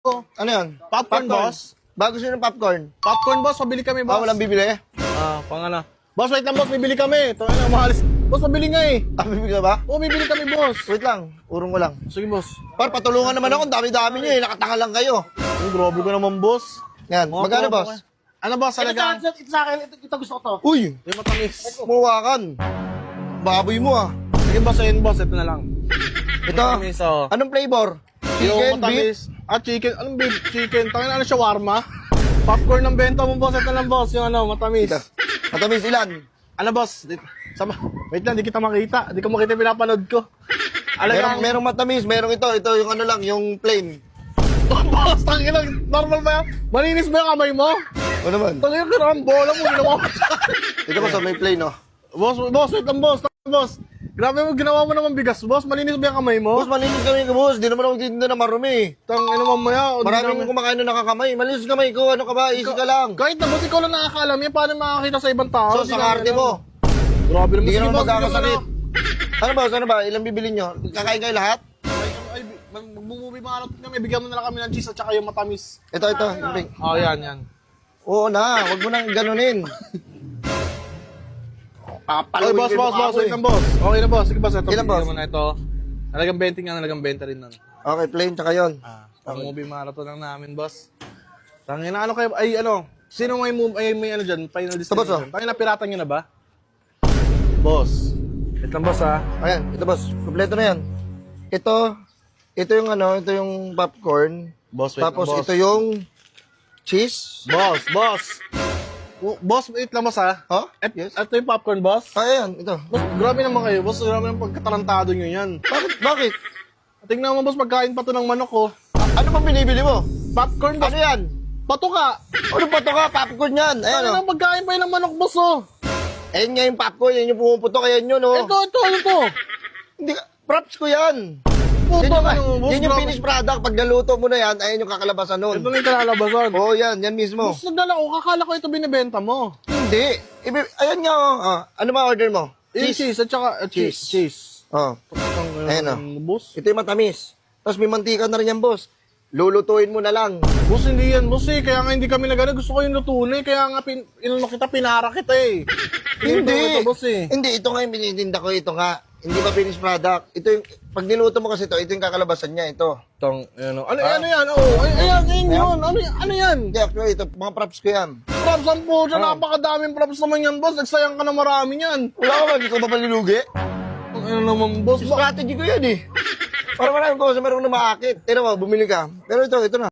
Ano yan? Popcorn, boss. Bago siya ng popcorn. Popcorn, boss. Pabili kami, boss. Walang bibili? Pang ano. Boss, wait lang, boss. Bibili kami. Ito, ano, mahalis. Boss, pabili nga eh. Bibili ka ba? Oo, bibili kami, boss. Wait lang, urong ko lang. Sige, boss. Patulungan naman ako, dami-dami niyo eh, nakatanga lang kayo. Ay, grabe ka naman, boss. Yan, magkano tropa boss? ko. Ano, boss? Talaga? Ito sa akin, ito gusto ko to. Uy, Yung matamis. mawakan. Baboy mo ah. Sige, boss. Ayun, boss. Ito na lang. Ito, Matamis, oh. anong flavor? Yung Chicken, beef? matamis. Chicken. Anong beef? Chicken. Tangin ano, shawarma? Popcorn ng benta mo, boss. Ito lang, boss. Yung ano, matamis. Ito. Matamis ilan? Ano, boss? Wait lang, di kita makita. Di ko makita yung pinapanood ko. Merong matamis, merong ito yung ano lang, yung plain. Boss, tangin lang. Normal ba yan? Malinis ba yung kamay mo? Ano naman? Tangin ka naman, bola mo. Ginawa mo. Ito boss, may plain oh. Boss, wait lang, boss. Boss. Grabe mo, ginawa mo naman bigas, boss. Malinis ba yung kamay mo? Boss, malinis kami ka boss, di naman ako titinda na marumi. Tangin naman maya. Maraming kumakain na nakakamay, malinis kamay ko, ano ka ba, easy ka lang. Kahit na, boss, ikaw lang nakakaalam yan. Paano makakita sa ibang tao? So, sa karte mo, Grabe naman. hindi ka Sige, naman boss, magkakasakit. bigyan mo Ano ba, ilang bibili nyo? Kakain kayo lahat? Ay, magmumubi mga ano kami. Bigyan mo na lang kami ng cheese at saka yung matamis. Ito, yung pink. Oh, yan. Oo na, wag mo nang ganunin. Ay, Papalawin boss, ko yung mukha ko wait eh. lang, boss. Okay na, boss. Sige, boss. Ito, Ilan, boss? bigyan mo na ito. Nalagang 20 nga, nalagang 20 rin nun. Okay, plain tsaka yun. Pang-movie marathon lang namin, boss. Tangin na, ano kayo, ay, ano, sino may ano dyan, final boss, destination? Tangin na, piratan nyo na ba? Boss. Wait lang, boss, ha? Ayan, ito boss, kompleto na yan. Ito yung ano, ito yung popcorn. Boss, wait Tapos lang, boss. ito yung cheese. Boss. Boss, wait lang, boss, ha? Ha? Yes. Ito yung popcorn, boss. Ayan, ito. Boss, grabe naman kayo, boss. Grabe naman pagkatarantado nyo yan. Bakit? Tingnan mo, boss, pagkain pa to ng manok, oh. Ano bang binibili mo? Popcorn, boss. Ano yan? Patuka. Ano pa to ka? Popcorn yan. Ayan Ano o. nang pagkain pa yun ng manok, boss, oh. Ayan nga yung popcorn, yan yung pumuputok, ayan yun o. Ito. Hindi ka, props ko yan. Puto Yan ka nung, boss. yan yung grabe. finished product. Pag naluto mo na yan, ayan yung kakalabasan nun. Ito na yung kalalabasan. Oo, yan mismo. Boss, nagdala ko. Kakala ko ito binibenta mo. Hindi. Ayan nga o. Ano ba order mo? Yung cheese at saka cheese. Oh. Ayan, oh. Boss. Ito yung matamis. Tapos may mantika na rin yan, boss. Lulutuin mo na lang. Boss, hindi yan, boss, eh. Kaya nga hindi kami nagana. Gusto ko yung lutuin, eh. Kaya nga inano kita, pinara kita, eh. Ito, boss, eh. Hindi, ito nga yung binitinda ko. Ito nga. Hindi ba finished product? Ito yung, pag niluto mo kasi ito yung kakalabasan niya. Ito. Ano yan? Oh, ayan yun. Ano yan? Hindi, actually, ito, mga props ko yan. Props ang po dyan. Napakadaming props naman yan, boss. Nagsayang ka na marami yan. Wala ka ba? Hindi ko ba palilugi? Ano naman, boss? Strategy ko yan eh. Para maraming customer kung na maakit. Tira mo, bumili ka. Pero ito na.